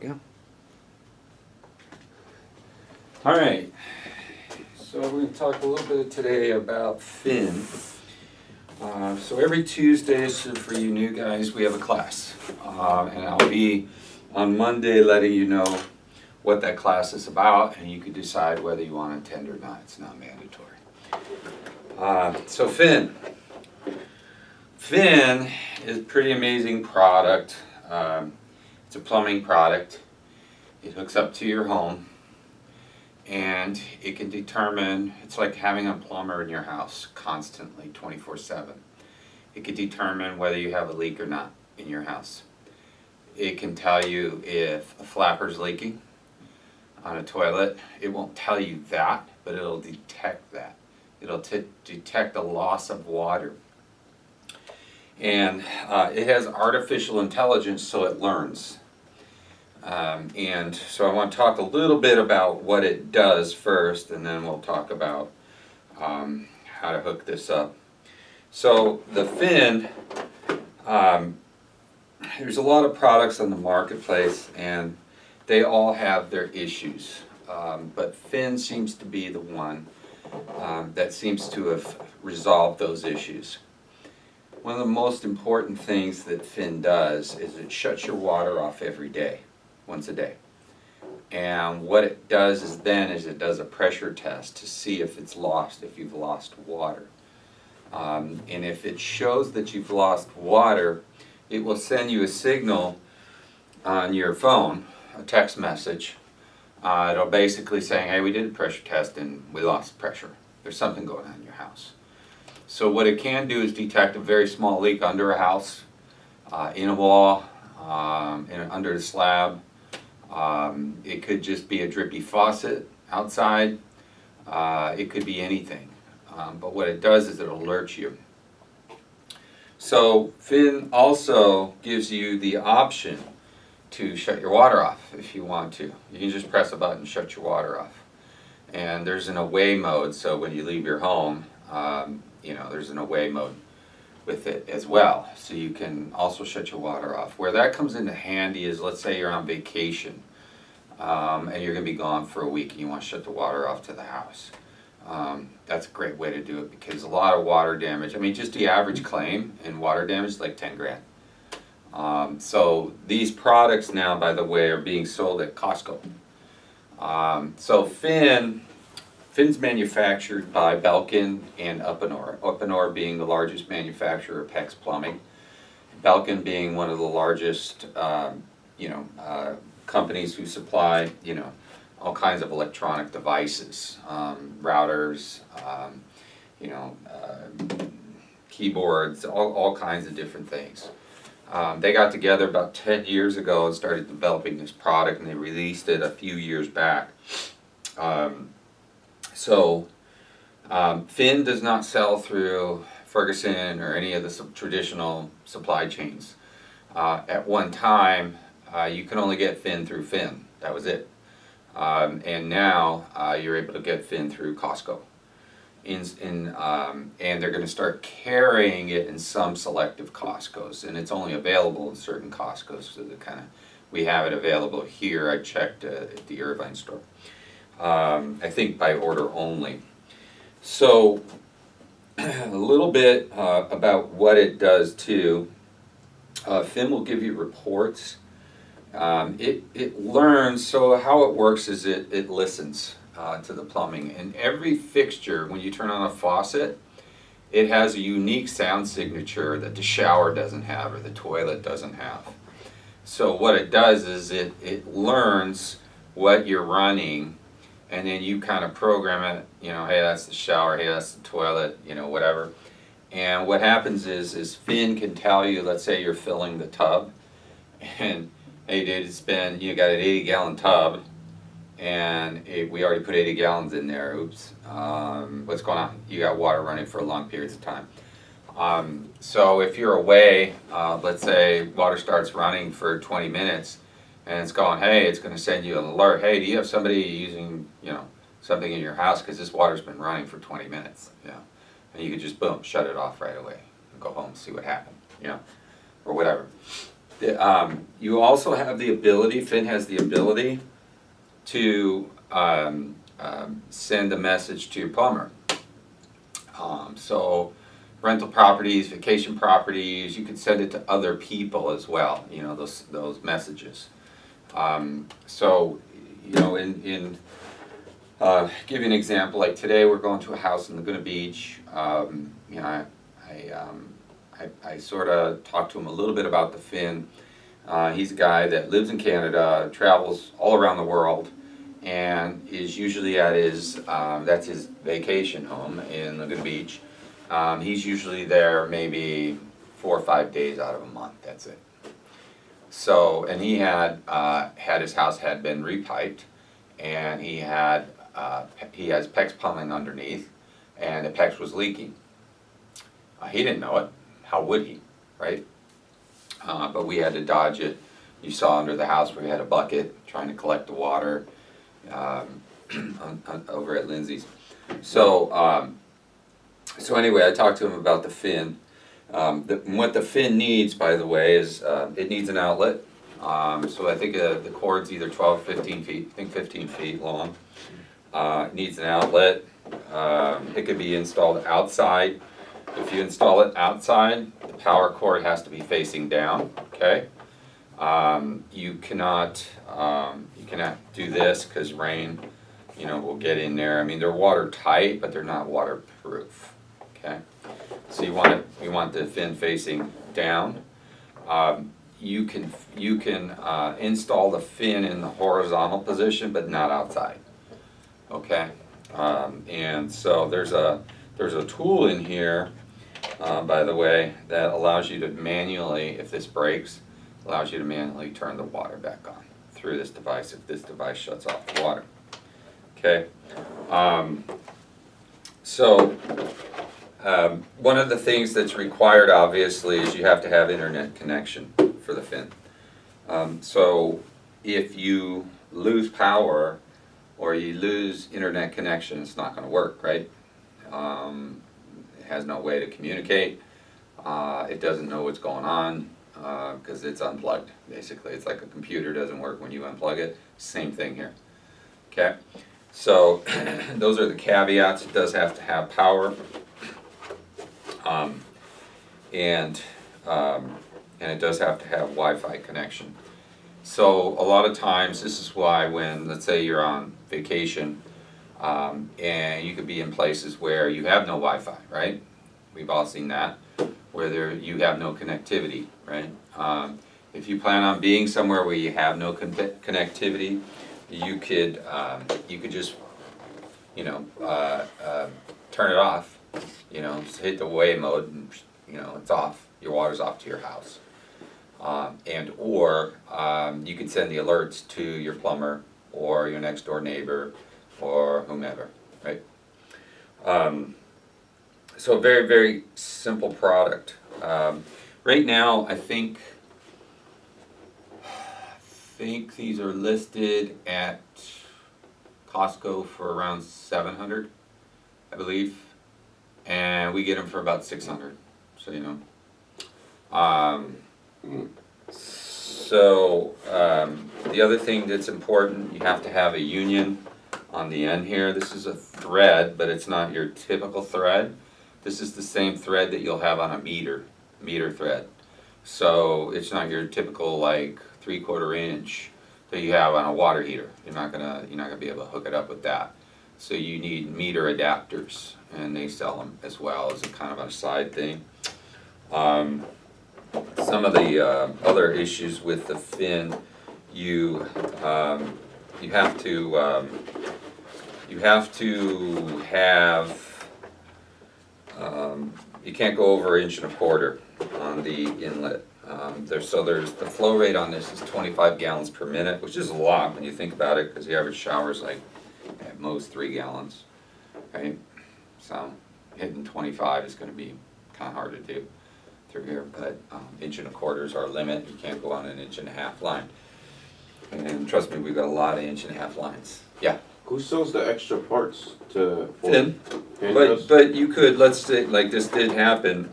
go. All right, so we're going to talk a little bit today about fin. So every Tuesday, so for you new guys, we have a class. And I'll be on Monday letting you know what that class is about, and you can decide whether you want to attend or not. It's not mandatory. So fin. Fin is a pretty amazing product. It's a plumbing product. It hooks up to your home. And it can determine, it's like having a plumber in your house constantly, 24/7. It can determine whether you have a leak or not in your house. It can tell you if a flapper's leaking on a toilet. It won't tell you that, but it'll detect that. It'll detect the loss of water. And it has artificial intelligence, so it learns. And so I want to talk a little bit about what it does first, and then we'll talk about how to hook this up. So the fin, there's a lot of products on the marketplace, and they all have their issues. But fin seems to be the one that seems to have resolved those issues. One of the most important things that fin does is it shuts your water off every day. Once a day. And what it does is it does a pressure test to see if it's lost, if you've lost water. And if it shows that you've lost water, it will send you a signal on your phone, a text message. It'll basically saying, hey, we did a pressure test and we lost pressure. There's something going on in your house. So what it can do is detect a very small leak under a house, in a wall, under the slab. It could just be a drippy faucet outside. It could be anything. But what it does is it alerts you. So fin also gives you the option to shut your water off if you want to. You can just press a button and shut your water off. And there's an away mode, so when you leave your home, there's an away mode with it as well, so you can also shut your water off. Where that comes into handy is, let's say you're on vacation and you're going to be gone for a week and you want to shut the water off to the house. That's a great way to do it because a lot of water damage, I mean just the average claim in water damage is like 10 grand. So these products now, by the way, are being sold at Costco. So Fin's manufactured by Belkin and Uponor. Uponor being the largest manufacturer of PEX plumbing. Belkin being one of the largest, companies who supply, all kinds of electronic devices, routers, keyboards, all kinds of different things. They got together about 10 years ago and started developing this product, and they released it a few years back. So Fin does not sell through Ferguson or any of the traditional supply chains. At one time, you could only get Fin through Fin. That was it. And now you're able to get Fin through Costco. And they're going to start carrying it in some selective Costcos, and it's only available in certain Costcos. So we have it available here. I checked at the Irvine store. I think by order only. So a little bit about what it does too. Fin will give you reports. It learns, so how it works is it listens to the plumbing. And every fixture, when you turn on a faucet, it has a unique sound signature that the shower doesn't have or the toilet doesn't have. So what it does is it learns what you're running, and then you kind of program it, hey, that's the shower, hey, that's the toilet, whatever. And what happens is Fin can tell you, let's say you're filling the tub, and hey dude, you got an 80-gallon tub, and we already put 80 gallons in there, oops, what's going on? You got water running for long periods of time. So if you're away, let's say water starts running for 20 minutes, and it's going, hey, it's going to send you an alert. Hey, do you have somebody using, something in your house? Because this water's been running for 20 minutes. And you could just, boom, shut it off right away and go home and see what happened, or whatever. You also have the ability, Finn has the ability to send a message to your plumber. So rental properties, vacation properties, you could send it to other people as well, you know, those messages. So, you know, give you an example, like today we're going to a house in Laguna Beach. You know, I sort of talked to him a little bit about the Finn. He's a guy that lives in Canada, travels all around the world, and is usually at his, that's his vacation home in Laguna Beach. He's usually there maybe 4 or 5 days out of a month, that's it. So, and he had his house had been repiped, and he has PEX plumbing underneath, and the PEX was leaking. He didn't know it. How would he, right? But we had to dodge it. You saw under the house where we had a bucket trying to collect the water over at Lindsay's. So, so anyway, I talked to him about the Finn. What the Finn needs, by the way, is it needs an outlet. So I think the cord's either 12 or 15 feet, I think 15 feet long. It needs an outlet. It could be installed outside. If you install it outside, the power cord has to be facing down, okay? You cannot do this because rain, you know, will get in there. I mean, they're watertight, but they're not waterproof, okay? So you want the Finn facing down. You can install the Finn in the horizontal position, but not outside, okay? And so there's a tool in here, by the way, that allows you to manually, if this breaks, allows you to manually turn the water back on through this device if this device shuts off the water. Okay. One of the things that's required, obviously, is you have to have internet connection for the Finn. So if you lose power or you lose internet connection, it's not going to work, right? It has no way to communicate. It doesn't know what's going on because it's unplugged, basically. It's like a computer doesn't work when you unplug it. Same thing here. Okay? So those are the caveats. It does have to have power. And it does have to have Wi-Fi connection. So a lot of times, this is why when, let's say you're on vacation, and you could be in places where you have no Wi-Fi, right? We've all seen that, where you have no connectivity, right? If you plan on being somewhere where you have no connectivity, you could just, you know, turn it off. You know, just hit the away mode, and you know it's off. Your water's off to your house, or you could send the alerts to your plumber or your next door neighbor or whomever, right? So a very, very simple product. Right now, I think these are listed at Costco for around $700, I believe, and we get them for about $600. So you know. The other thing that's important, you have to have a union on the end here. This is a thread, but it's not your typical thread. This is the same thread that you'll have on a meter thread. So it's not your typical like 3/4 inch that you have on a water heater. You're not gonna be able to hook it up with that. So you need meter adapters, and they sell them as well as a kind of a side thing. Some of the other issues with the Finn, you have to have you can't go over 1.25 inches on the inlet. There's the flow rate on this is 25 gallons per minute, which is a lot when you think about it, because the average shower is like at most 3 gallons, right? So hitting 25 is going to be kind of hard to do through here, but 1.25 inches is our limit. You can't go on an 1.5 inch line. And trust me, we've got a lot of 1.5 inch lines. Yeah. Who sells the extra parts to Finn? But you could, let's say, like this did happen.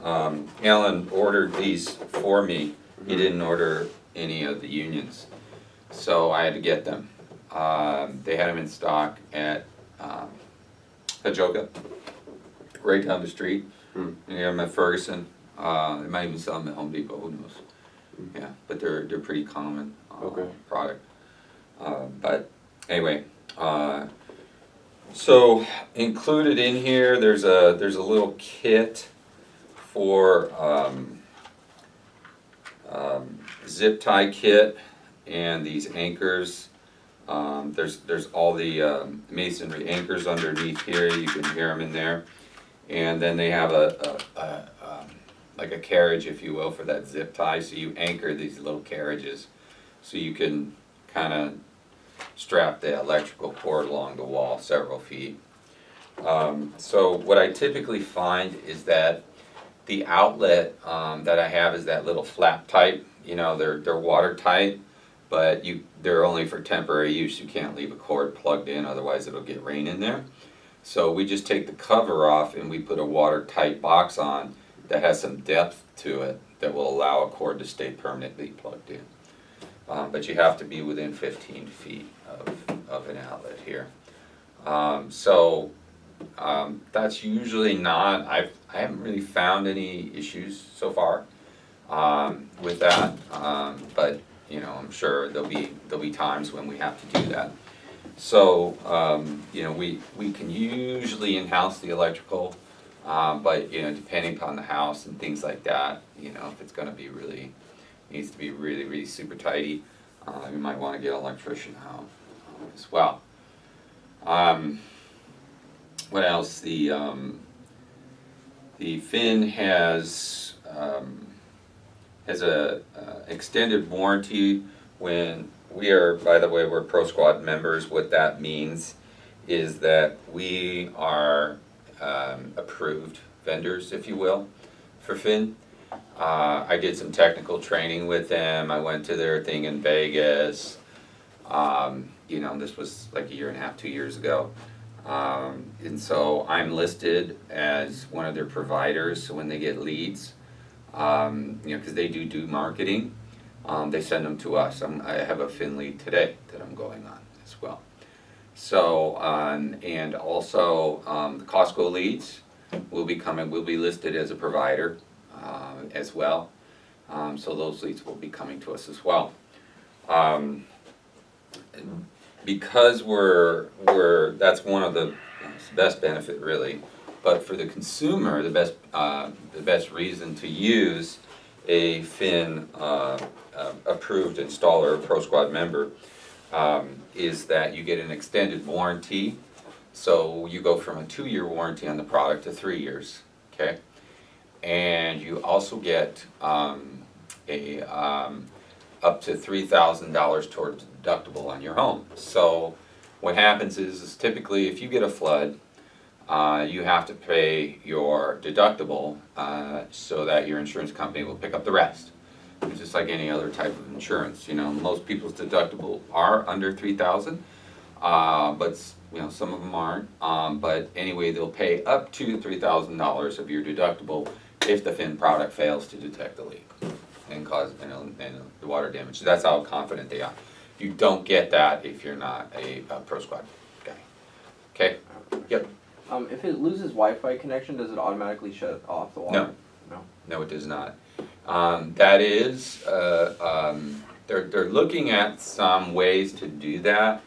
Alan ordered these for me. He didn't order any of the unions. So I had to get them. They had them in stock at Pajoka, right down the street. Hmm. And you have them at Ferguson. They might even sell them at Home Depot, who knows? Yeah, but they're pretty common Okay. product. But anyway, so included in here, there's a little kit for zip tie kit and these anchors. There's all the masonry anchors underneath here. You can hear them in there, and then they have a like a carriage, if you will, for that zip tie. So you anchor these little carriages, so you can kind of strap the electrical cord along the wall several feet. So what I typically find is that the outlet that I have is that little flap type. You know, they're watertight, but they're only for temporary use. You can't leave a cord plugged in, otherwise it'll get rain in there. So we just take the cover off and we put a watertight box on that has some depth to it that will allow a cord to stay permanently plugged in. But you have to be within 15 feet of an outlet here. That's usually not, I haven't really found any issues so far with that, but you know, I'm sure there'll be times when we have to do that. So you know, we can usually in-house the electrical, but you know, depending upon the house and things like that, you know, if it's going to be needs to be really super tidy, you might want to get an electrician out as well. What else? The Fin has a extended warranty when we are. By the way, we're Pro Squad members. What that means is that we are approved vendors, if you will, for Fin. I did some technical training with them. I went to their thing in Vegas. You know, this was like a year and a half, 2 years ago. And so I'm listed as one of their providers. So when they get leads, you know, because they do marketing, they send them to us. I have a Fin lead today that I'm going on as well. So, and also the Costco leads will be listed as a provider as well. So those leads will be coming to us as well. Because that's one of the best benefit really, but for the consumer, the best reason to use a Fin approved installer, Pro Squad member, is that you get an extended warranty. So you go from a 2-year warranty on the product to 3 years, okay? And you also get up to $3,000 towards deductible on your home. So what happens is typically if you get a flood, you have to pay your deductible so that your insurance company will pick up the rest. It's just like any other type of insurance. You know, most people's deductible are under $3,000, but you know, some of them aren't. But anyway, they'll pay up to $3,000 of your deductible if the Fin product fails to detect a leak and cause and the water damage. That's how confident they are. You don't get that if you're not a Pro Squad guy. Okay? Yep. If it loses Wi-Fi connection, does it automatically shut off the water? No. No, it does not. That is, they're looking at some ways to do that,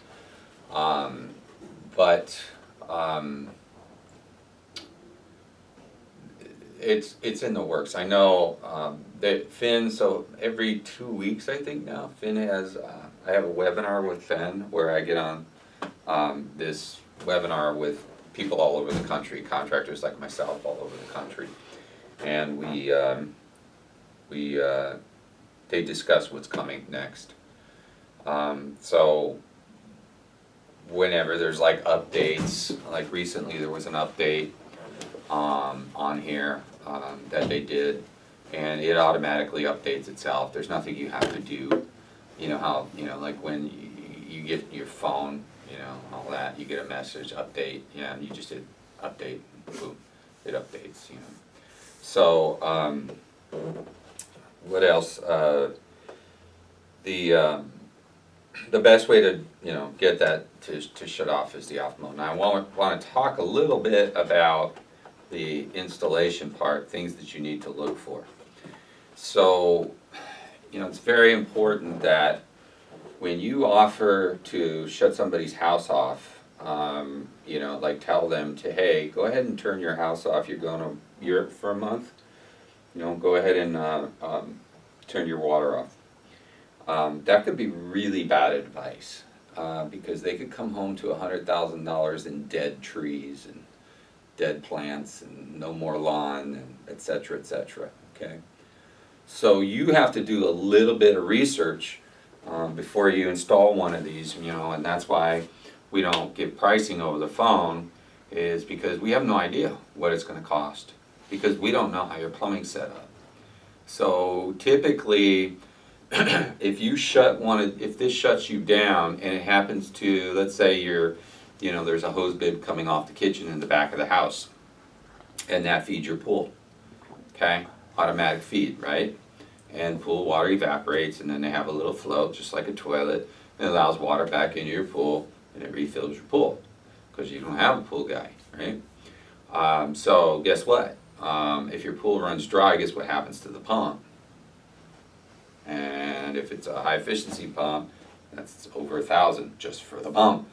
but it's in the works. I know that Fin. So every 2 weeks, I think now, Fin has. I have a webinar with Fin where I get on this webinar with people all over the country, contractors like myself all over the country, and they discuss what's coming next. So whenever there's like updates, like recently there was an update on here that they did, and it automatically updates itself. There's nothing you have to do. You know how, you know, like when you get your phone, you know, all that, you get a message, update, yeah, and you just hit update, boom, it updates, you know. So, what else? the best way to, get that to shut off is the off mode. Now I want to talk a little bit about the installation part, things that you need to look for. So, it's very important that when you offer to shut somebody's house off, like tell them to, hey, go ahead and turn your house off. You're going to Europe for a month. Go ahead and turn your water off. That could be really bad advice because they could come home to $100,000 in dead trees and dead plants and no more lawn and et cetera, okay? So you have to do a little bit of research before you install one of these, and that's why we don't give pricing over the phone, is because we have no idea what it's going to cost because we don't know how your plumbing's set up. So typically, if this shuts you down and it happens to, let's say there's a hose bib coming off the kitchen in the back of the house, and that feeds your pool, okay? Automatic feed, right? And pool water evaporates, and then they have a little float, just like a toilet, and it allows water back into your pool, and it refills your pool, because you don't have a pool guy, right? So guess what? If your pool runs dry, guess what happens to the pump? And if it's a high efficiency pump, that's over 1,000 just for the pump,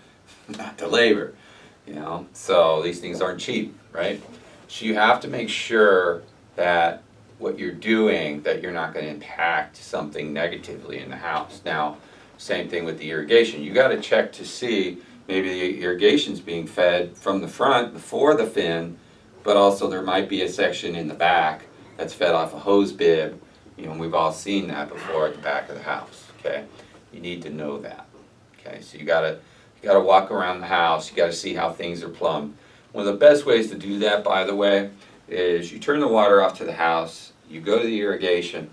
not the labor, So these things aren't cheap, right? So you have to make sure that what you're doing, that you're not going to impact something negatively in the house. Now, same thing with the irrigation. You got to check to see maybe the irrigation's being fed from the front before the fin, but also there might be a section in the back that's fed off a hose bib. We've all seen that before at the back of the house, okay? You need to know that, okay? So you gotta walk around the house, you gotta see how things are plumbed. One of the best ways to do that, by the way, is you turn the water off to the house, you go to the irrigation,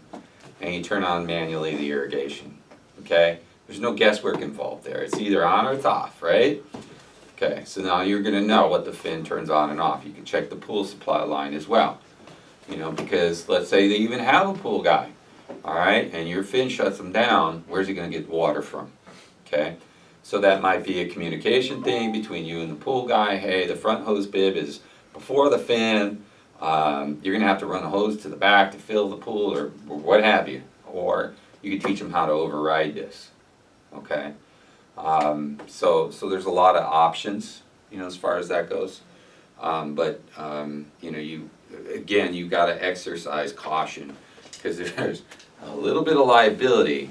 and you turn on manually the irrigation, okay? There's no guesswork involved there. It's either on or it's off, right? Okay, so now you're gonna know what the fin turns on and off. You can check the pool supply line as well. Because let's say they even have a pool guy, all right, and your fin shuts them down, where's he going to get water from, okay? So that might be a communication thing between you and the pool guy. Hey, the front hose bib is before the fin, you're going to have to run a hose to the back to fill the pool or what have you. Or you can teach them how to override this, okay? So there's a lot of options, as far as that goes. You got to exercise caution because there's a little bit of liability,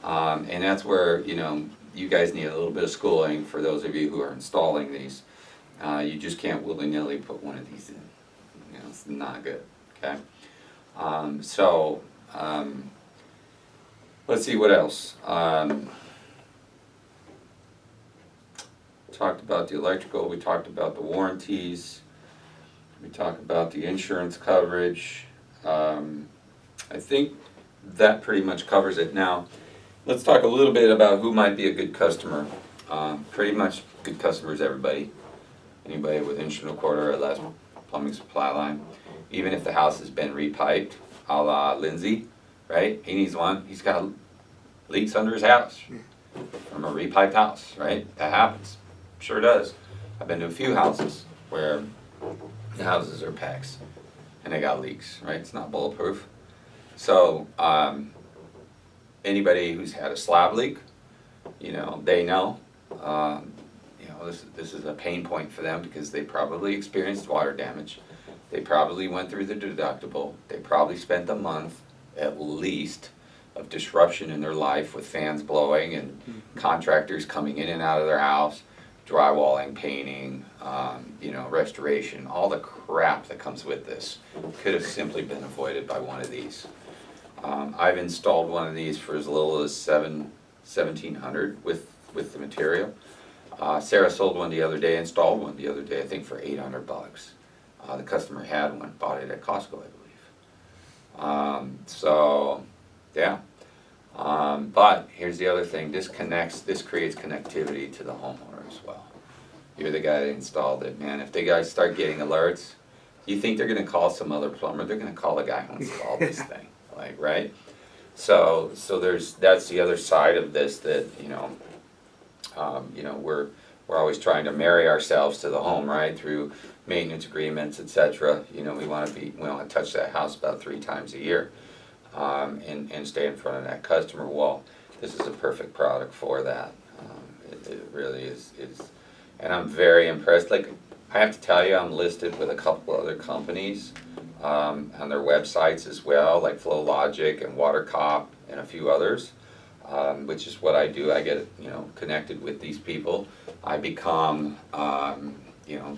and that's where you guys need a little bit of schooling for those of you who are installing these. You just can't willy-nilly put one of these in. It's not good. Okay. Let's see what else. Talked about the electrical. We talked about the warranties. We talk about the insurance coverage. I think that pretty much covers it. Now, let's talk a little bit about who might be a good customer. Pretty much good customer is everybody. Anybody with instrumental quarter or less plumbing supply line. Even if the house has been repiped, a la Lindsay, right? He needs one. He's got leaks under his house from a repiped house, right? That happens. Sure does. I've been to a few houses where the houses are PEX and they got leaks, right? It's not bulletproof. So anybody who's had a slab leak, they know. This is a pain point for them because they probably experienced water damage. They probably went through the deductible. They probably spent a month at least of disruption in their life with fans blowing and contractors coming in and out of their house, drywalling, painting, restoration, all the crap that comes with this could have simply been avoided by one of these. I've installed one of these for as little as $1,700 with the material. Sarah sold one the other day, installed one the other day, I think for $800. The customer had one, bought it at Costco, I believe. But here's the other thing, this creates connectivity to the homeowner as well. You're the guy that installed it, man. If the guys start getting alerts, you think they're gonna call some other plumber, they're gonna call the guy who installed this thing, right? So that's the other side of this that, we're always trying to marry ourselves to the home, right, through maintenance agreements, et cetera. We want to touch that house about 3 times a year, and stay in front of that customer. Well, this is a perfect product for that. It really is, and I'm very impressed. Like, I have to tell you, I'm listed with a couple other companies on their websites as well, like FlowLogic and WaterCop and a few others, which is what I do. I get connected with these people. I become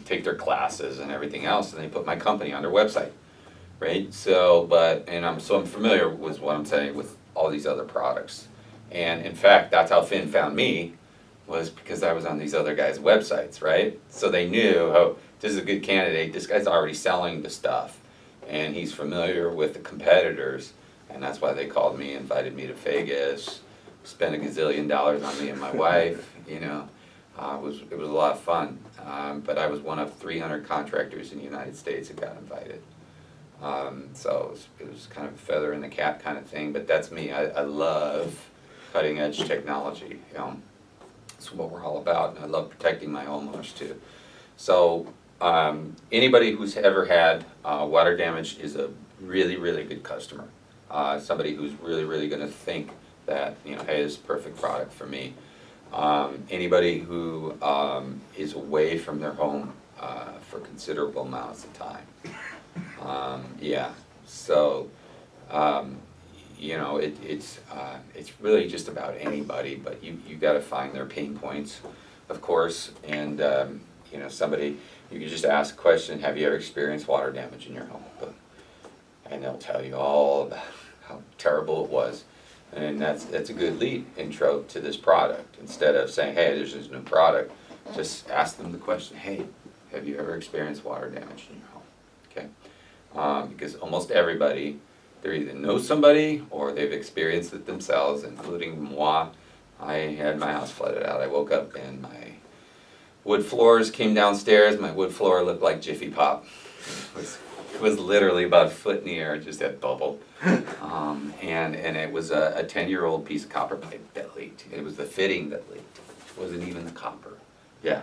take their classes and everything else, and they put my company on their website, right? So, I'm familiar with what I'm saying with all these other products, and in fact, that's how Finn found me, was because I was on these other guys' websites, right? So they knew, oh, this is a good candidate. This guy's already selling the stuff, and he's familiar with the competitors, and that's why they called me, invited me to Vegas, spent $1 gazillion on me and my wife. It was a lot of fun, but I was one of 300 contractors in the United States that got invited. So it was kind of a feather in the cap kind of thing, but that's me. I love cutting edge technology. That's what we're all about, and I love protecting my homeowners too. So anybody who's ever had water damage is a really, really good customer. Somebody who's really, really going to think that, hey, this is a perfect product for me. Anybody who is away from their home for considerable amounts of time. So it's really just about anybody, but you got to find their pain points, of course, and somebody, you can just ask a question, have you ever experienced water damage in your home? And they'll tell you all about how terrible it was. And that's a good lead intro to this product. Instead of saying, hey, there's this new product, just ask them the question, hey, have you ever experienced water damage in your home? Okay? Because almost everybody, they either know somebody or they've experienced it themselves, including moi. I had my house flooded out. I woke up and my wood floors came downstairs. My wood floor looked like Jiffy Pop. It was literally about a foot in the air, just that bubble. And it was a 10-year-old piece of copper pipe that leaked. It was the fitting that leaked. It wasn't even the copper. Yeah.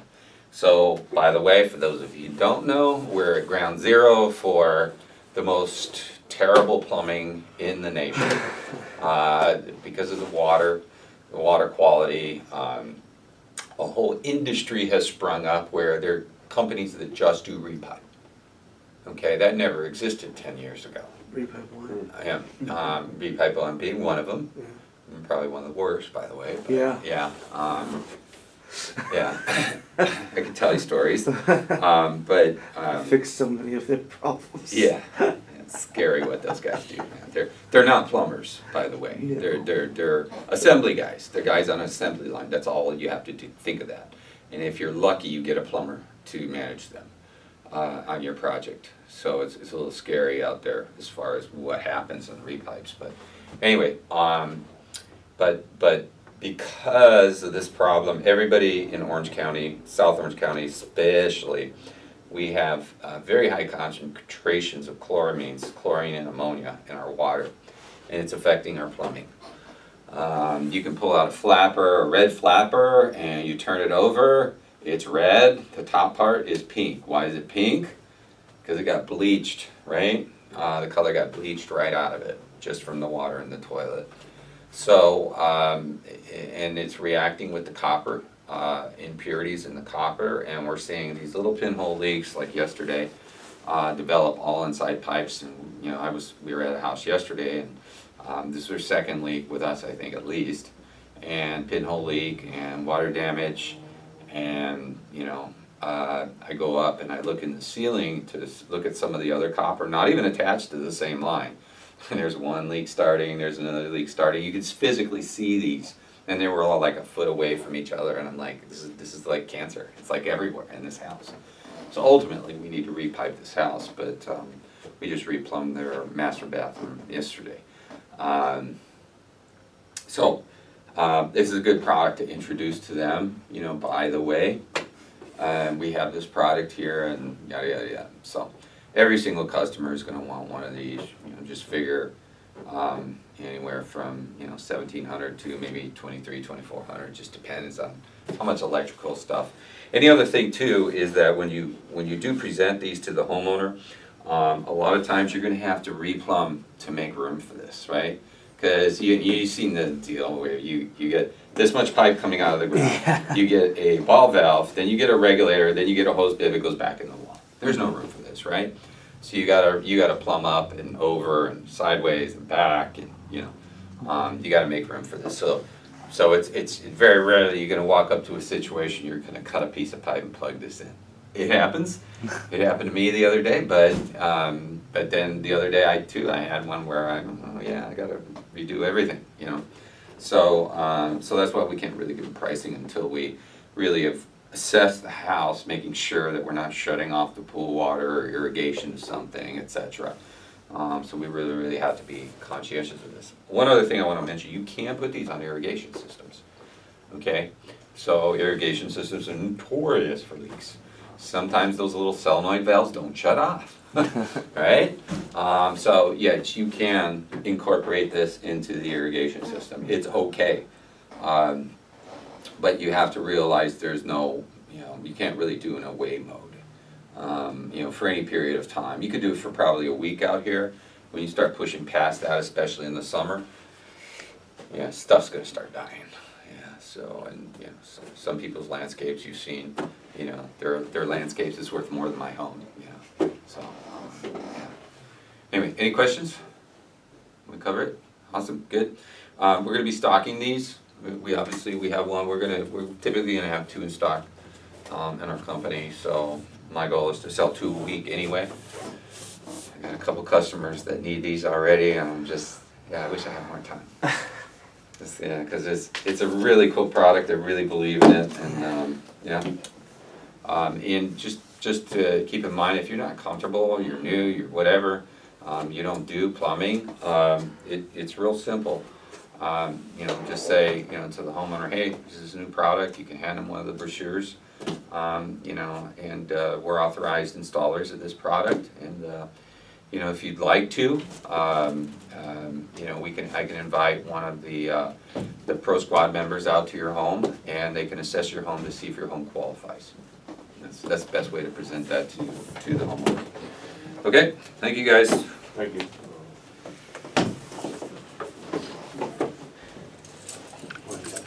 So, by the way, for those of you who don't know, we're at ground zero for the most terrible plumbing in the nation. Because of the water quality. A whole industry has sprung up where there are companies that just do repipe. Okay, that never existed 10 years ago. Repipe one. Yeah, repipe one being one of them. Yeah. Probably one of the worst, by the way. But Yeah. Yeah. I can tell you stories. But Fix so many of their problems. yeah, it's scary what those guys do, man. They're not plumbers, by the way. Yeah. They're assembly guys. They're guys on an assembly line. That's all you have to do. Think of that. And if you're lucky, you get a plumber to manage them on your project. So it's a little scary out there as far as what happens on repipes. But anyway, but because of this problem, everybody in Orange County, South Orange County especially, we have very high concentrations of chloramines, chlorine and ammonia in our water, and it's affecting our plumbing. You can pull out a flapper, a red flapper, and you turn it over, it's red, the top part is pink. Why is it pink? Because it got bleached, right? The color got bleached right out of it, just from the water in the toilet. So, and it's reacting with the copper, impurities in the copper, and we're seeing these little pinhole leaks, like yesterday, develop all inside pipes. And we were at a house yesterday, and this was our second leak with us, I think, at least, and pinhole leak and water damage, and I go up and I look in the ceiling to look at some of the other copper, not even attached to the same line. And there's one leak starting, there's another leak starting. You can physically see these, and they were all like a foot away from each other. And I'm like, this is like cancer. It's like everywhere in this house. So ultimately, we need to repipe this house, but we just replumbed their master bathroom yesterday. This is a good product to introduce to them. By the way, we have this product here, and yada yada yada. So every single customer is going to want one of these. Just figure Anywhere from, you know, 1,700 to maybe 2,400, just depends on how much electrical stuff. And the other thing too is that when you do present these to the homeowner, a lot of times you're gonna have to replumb to make room for this, right? Because you've seen the deal where you get this much pipe coming out of the ground, you get a ball valve, then you get a regulator, then you get a hose bib, it goes back in the wall. There's no room for this, right? So you gotta plumb up and over and sideways and back, and you gotta make room for this. So it's very rare that you're gonna walk up to a situation you're gonna cut a piece of pipe and plug this in. It happens. It happened to me the other day, but then the other day I had one where I gotta redo everything, you know. So that's why we can't really give pricing until we really have assessed the house, making sure that we're not shutting off the pool water or irrigation to something, etc. So we really have to be conscientious of this. One other thing I want to mention, you can put these on irrigation systems, okay? So irrigation systems are notorious for leaks. Sometimes those little solenoid valves don't shut off, right? So yes, you can incorporate this into the irrigation system. It's okay. But you have to realize there's no, you can't really do an away mode, for any period of time. You could do it for probably a week out here. When you start pushing past that, especially in the summer, stuff's gonna start dying. So some people's landscapes you've seen, their landscapes is worth more than my home. So anyway, any questions? We cover it? Awesome, good. We're gonna be stocking these. We obviously have one. We're typically gonna have 2 in stock in our company. So my goal is to sell 2 a week anyway. I got a couple customers that need these already. I wish I had more time. Because it's a really cool product. I really believe in it, and just to keep in mind, if you're not comfortable, you're new, you're whatever, you don't do plumbing, it's real simple. Just say, to the homeowner, hey, this is a new product, you can hand them one of the brochures, and we're authorized installers of this product, and if you'd like to, I can invite one of the Pro Squad members out to your home, and they can assess your home to see if your home qualifies. That's the best way to present that to the homeowner. Okay, thank you guys. Thank you.